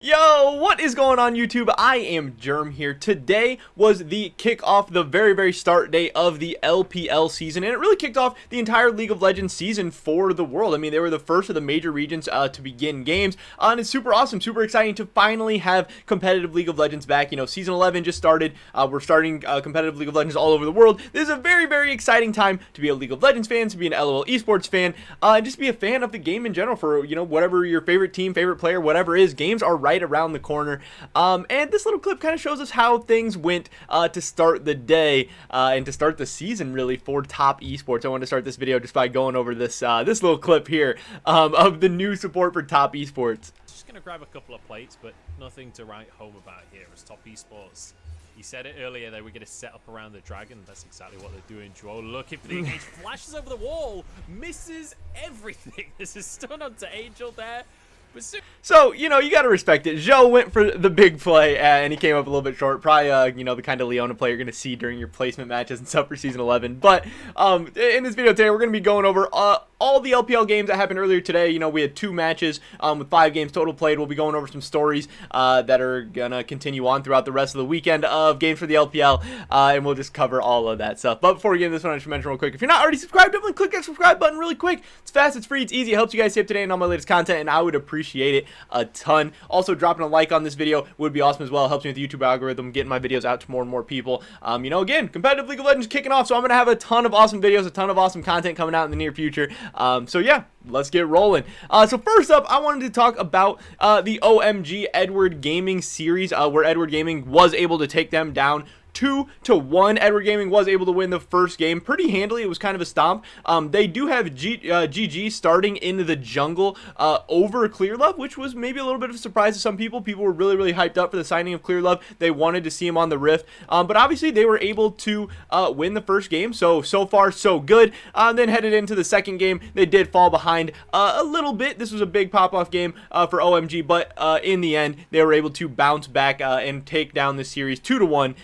Yo, what is going on YouTube? I am Germ here. Today was the kickoff, the very start day of the LPL season, and it really kicked off the entire League of Legends season for the world. I mean, they were the first of the major regions to begin games, and it's super awesome, super exciting to finally have competitive League of Legends back. You know, season 11 just started. We're starting competitive League of Legends all over the world. This is a very exciting time to be a League of Legends fan, to be an LOL esports fan, and just be a fan of the game in general. For, you know, whatever your favorite team, favorite player, whatever it is, games are right around the corner. And this little clip kind of shows us how things went to start the day and to start the season really for top esports. I want to start this video just by going over this this little clip here of the new support for top esports. Just gonna grab a couple of plates, but nothing to write home about here as top esports. He said it earlier, they were going to set up around the dragon. That's exactly what they're doing. Joel looking for the engage, flashes over the wall, misses everything. There's a stun onto Angel there. So, you know, you got to respect it. Joe went for the big play, and he came up a little bit short. Probably, you know, the kind of Leona play you're going to see during your placement matches and stuff for Season 11. But in this video today, we're going to be going over all the LPL games that happened earlier today. You know, we had 2 matches with 5 games total played. We'll be going over some stories that are going to continue on throughout the rest of the weekend of games for the LPL, and we'll just cover all of that stuff. But before we get into this one, I should mention real quick, if you're not already subscribed, definitely click that subscribe button really quick. It's fast, it's free, it's easy. It helps you guys stay up to date on all my latest content, and I would appreciate it a ton. Also, dropping a like on this video would be awesome as well. It helps me with the YouTube algorithm, getting my videos out to more and more people. You know, again, competitive League of Legends kicking off, so I'm going to have a ton of awesome videos, a ton of awesome content coming out in the near future. So yeah, let's get rolling. So first up, I wanted to talk about the OMG Edward Gaming series, where Edward Gaming was able to take them down 2-1. Edward Gaming was able to win the first game pretty handily. It was kind of a stomp. They do have GG starting in the jungle over Clearlove, which was maybe a little bit of a surprise to some people. People were really hyped up for the signing of Clearlove. They wanted to see him on the Rift, but obviously they were able to win the first game, so far so good. Then headed into the second game, they did fall behind a little bit. This was a big pop-off game for OMG, but in the end, they were able to bounce back and take down the series 2-1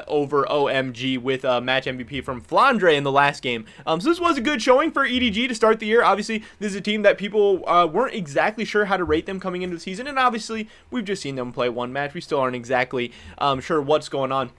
over OMG with match MVP from Flandre in the last game. So this was a good showing for EDG to start the year. Obviously, this is a team that people weren't exactly sure how to rate them coming into the season, and obviously, we've just seen them play one match. We still aren't exactly sure what's going on.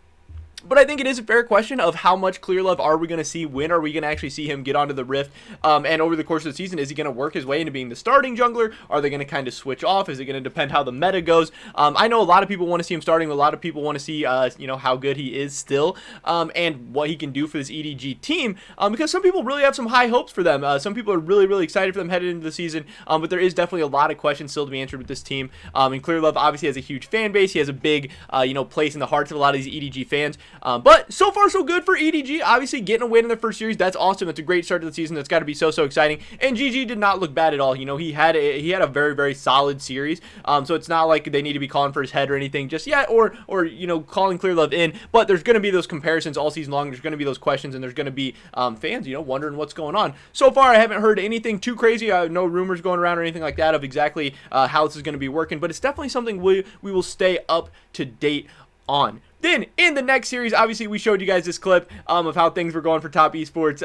But I think it is a fair question of how much Clearlove are we going to see. When are we going to actually see him get onto the Rift? And over the course of the season, is he going to work his way into being the starting jungler? Are they going to kind of switch off? Is it going to depend how the meta goes? I know a lot of people want to see him starting. A lot of people want to see, you know, how good he is still, and what he can do for this EDG team, because some people really have some high hopes for them. Some people are really excited for them headed into the season, but there is definitely a lot of questions still to be answered with this team. And Clearlove obviously has a huge fan base. He has a big, you know, place in the hearts of a lot of these EDG fans. But so far so good for EDG. Obviously getting a win in the first series, that's awesome. That's a great start to the season. That's got to be so exciting. And GG did not look bad at all. You know, he had a very solid series. So it's not like they need to be calling for his head or anything just yet, or you know, calling Clearlove in. But there's going to be those comparisons all season long. There's going to be those questions, and there's going to be fans, you know, wondering what's going on. So far, I haven't heard anything too crazy. No rumors going around or anything like that of exactly how this is going to be working. But it's definitely something we will stay up to date on. Then, in the next series, obviously, we showed you guys this clip of how things were going for top esports.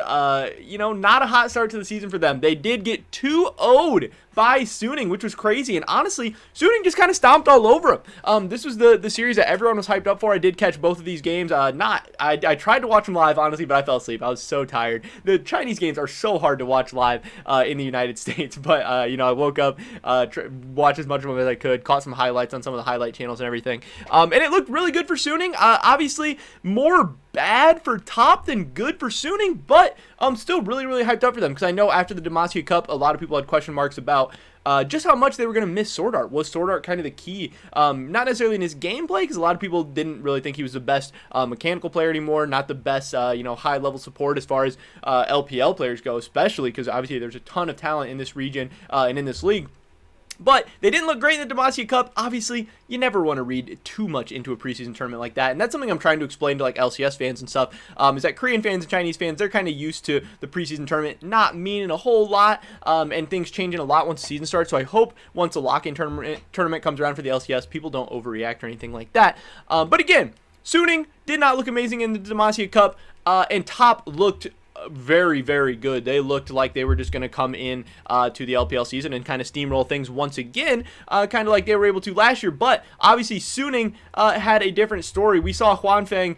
You know, not a hot start to the season for them. They did get 2-0'd by Suning, which was crazy. And honestly, Suning just kind of stomped all over him. This was the series that everyone was hyped up for. I did catch both of these games. I tried to watch them live, honestly, but I fell asleep. I was so tired. The Chinese games are so hard to watch live in the United States. But, you know, I woke up, watched as much of them as I could, caught some highlights on some of the highlight channels and everything. And it looked really good for Suning. Obviously, more bad for top than good for Suning, but I'm still really hyped up for them, because I know after the Demacia Cup, a lot of people had question marks about just how much they were going to miss Sword Art. Was Sword Art kind of the key? Not necessarily in his gameplay, because a lot of people didn't really think he was the best mechanical player anymore, not the best, you know, high-level support as far as LPL players go, especially because obviously there's a ton of talent in this region and in this league. But they didn't look great in the Demacia Cup. Obviously, you never want to read too much into a preseason tournament like that. And that's something I'm trying to explain to like LCS fans and stuff, is that Korean fans and Chinese fans, they're kind of used to the preseason tournament not meaning a whole lot, and things changing a lot once the season starts. So I hope once the lock-in tournament comes around for the LCS, people don't overreact or anything like that. But again, Suning did not look amazing in the Demacia Cup, and top looked very, very good. They looked like they were just going to come in to the LPL season and kind of steamroll things once again, kind of like they were able to last year. But obviously, Suning had a different story. We saw Huanfeng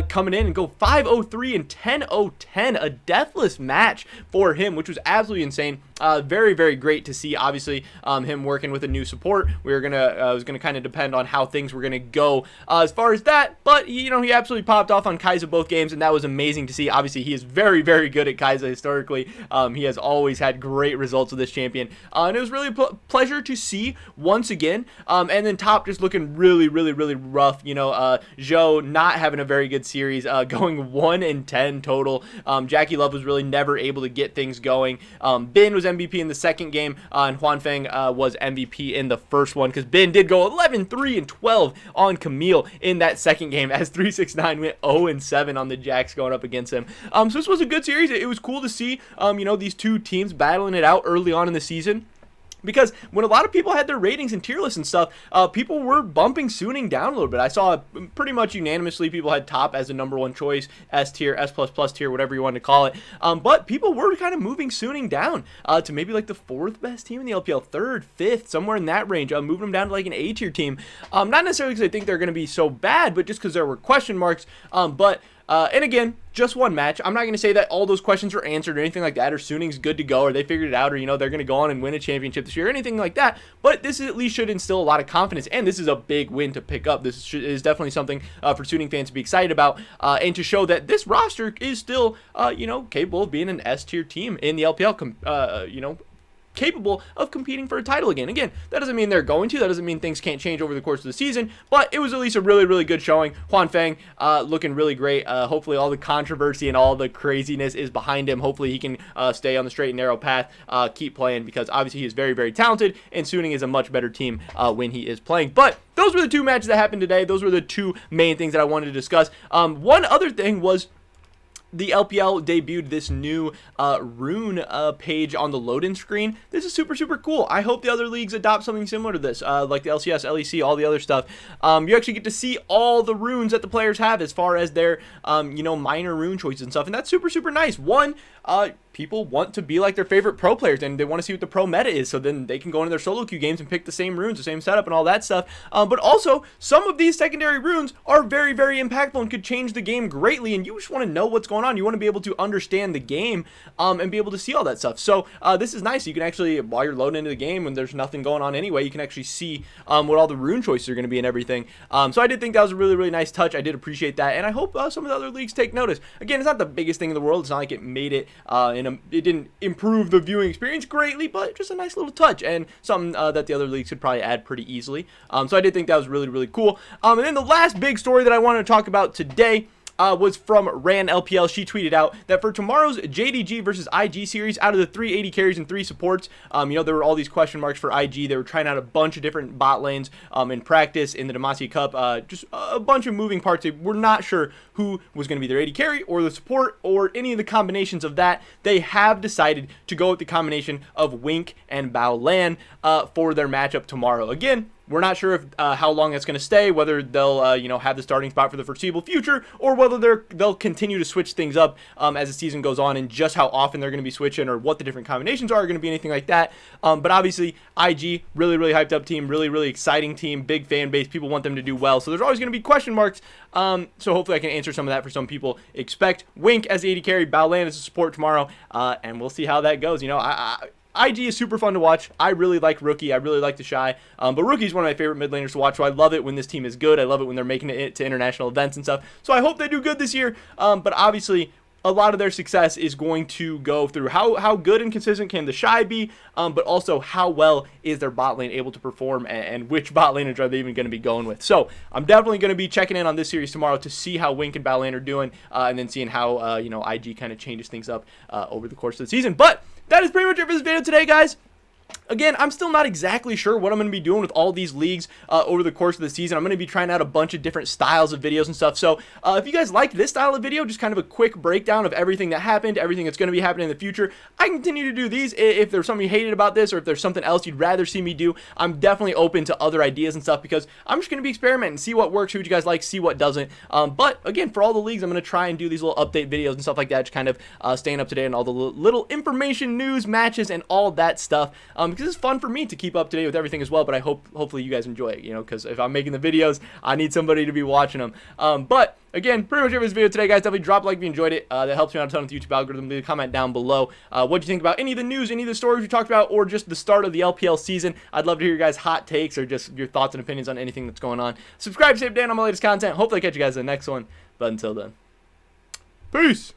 coming in and go 5-0-3 and 10-0-10, a deathless match for him, which was absolutely insane. Very, very great to see. Obviously, him working with a new support. We were gonna it was gonna kind of depend on how things were gonna go as far as that. But he absolutely popped off on Kai'Sa both games, and that was amazing to see. Obviously, he is very, very good at Kai'Sa historically. He has always had great results with this champion, and it was really a pleasure to see once again. And then top just looking really, really, really rough. Zhou not having a very good series, going 1-10 total. Jackie Love was really never able to get things going. Bin was MVP in the second game, and Huanfeng was MVP in the first one, because Bin did go 11-3 and 12 on Camille in that second game, as 369 went 0-7 on the Jacks going up against him. So this was a good series. It was cool to see these two teams battling it out early on in the season. Because when a lot of people had their ratings and tier lists and stuff, people were bumping Suning down a little bit. I saw pretty much unanimously people had top as a number one choice, S tier, S++ tier, whatever you want to call it. But people were kind of moving Suning down to maybe like the fourth best team in the LPL, third, fifth, somewhere in that range. Moving them down to like an A tier team. Not necessarily because I think they're going to be so bad, but just because there were question marks. And again, just one match. I'm not going to say that all those questions were answered or anything like that, or Suning's good to go, or they figured it out, or they're going to go on and win a championship this year, or anything like that. But this at least should instill a lot of confidence, and this is a big win to pick up. This is definitely something for Suning fans to be excited about, and to show that this roster is still, capable of being an S tier team in the LPL. Capable of competing for a title again. Again, that doesn't mean they're going to. That doesn't mean things can't change over the course of the season, but it was at least a really, really good showing. Huanfeng looking really great. Hopefully all the controversy and all the craziness is behind him. Hopefully he can stay on the straight and narrow path, keep playing, because obviously he is very, very talented, and Suning is a much better team when he is playing. But those were the two matches that happened today. Those were the two main things that I wanted to discuss. One other thing was the LPL debuted this new rune page on the load-in screen. This is super, super cool. I hope the other leagues adopt something similar to this, like the LCS, LEC, all the other stuff. You actually get to see all the runes that the players have as far as their, minor rune choices and stuff, and that's super, super nice. One, people want to be like their favorite pro players, and they want to see what the pro meta is, so then they can go into their solo queue games and pick the same runes, the same setup, and all that stuff. But also, some of these secondary runes are very, very impactful and could change the game greatly, and you just want to know what's going on. You want to be able to understand the game and be able to see all that stuff. So this is nice. You can actually, while you're loading into the game when there's nothing going on anyway, you can actually see what all the rune choices are going to be and everything. So I did think that was a really, really nice touch. I did appreciate that, and I hope some of the other leagues take notice. Again, it's not the biggest thing in the world. It's not like it made it it didn't improve the viewing experience greatly, but just a nice little touch, and something that the other leagues could probably add pretty easily. So I did think that was really, really cool. And then the last big story that I wanted to talk about today was from Ran LPL. She tweeted out that for tomorrow's JDG versus IG series, out of the 3 AD carries and 3 supports, there were all these question marks for IG. They were trying out a bunch of different bot lanes in practice, in the Demacia Cup, just a bunch of moving parts. They were not sure who was going to be their AD carry or the support or any of the combinations of that. They have decided to go with the combination of Wink and Bao Lan for their matchup tomorrow. Again, we're not sure if how long that's going to stay, whether they'll have the starting spot for the foreseeable future, or whether they'll continue to switch things up as the season goes on, and just how often they're going to be switching, or what the different combinations are going to be, anything like that. But obviously, IG, really, really hyped up team, really, really exciting team, big fan base. People want them to do well, so there's always going to be question marks. So hopefully I can answer some of that for some people. Expect Wink as the AD carry, Bao Lan as a support tomorrow, and we'll see how that goes. IG is super fun to watch. I really like Rookie. I really like the Shy. But Rookie's one of my favorite mid laners to watch, so I love it when this team is good. I love it when they're making it to international events and stuff. So I hope they do good this year. But obviously, a lot of their success is going to go through how good and consistent can the Shy be, but also how well is their bot lane able to perform, and which bot laners are they even going to be going with. So I'm definitely going to be checking in on this series tomorrow to see how Wink and Bao Lan are doing, and then seeing how IG kind of changes things up over the course of the season. But that is pretty much it for this video today, guys. Again, I'm still not exactly sure what I'm going to be doing with all these leagues over the course of the season. I'm going to be trying out a bunch of different styles of videos and stuff. So if you guys like this style of video, just kind of a quick breakdown of everything that happened, everything that's going to be happening in the future, I can continue to do these. If there's something you hated about this, or if there's something else you'd rather see me do, I'm definitely open to other ideas and stuff, because I'm just going to be experimenting, see what works, see what you guys like, see what doesn't. But again, for all the leagues, I'm going to try and do these little update videos and stuff like that, just kind of staying up to date on all the little information, news, matches, and all that stuff, because it's fun for me to keep up to date with everything as well. But I hope hopefully you guys enjoy it, you know, because if I'm making the videos, I need somebody to be watching them. But again, pretty much every video today, guys. Definitely drop a like if you enjoyed it. That helps me out a ton with the YouTube algorithm. Leave a comment down below what you think about any of the news, any of the stories we talked about, or just the start of the LPL season. I'd love to hear your guys' hot takes or just your thoughts and opinions on anything that's going on. Subscribe, save Dan on my latest content. Hopefully I catch you guys in the next one. But until then, peace.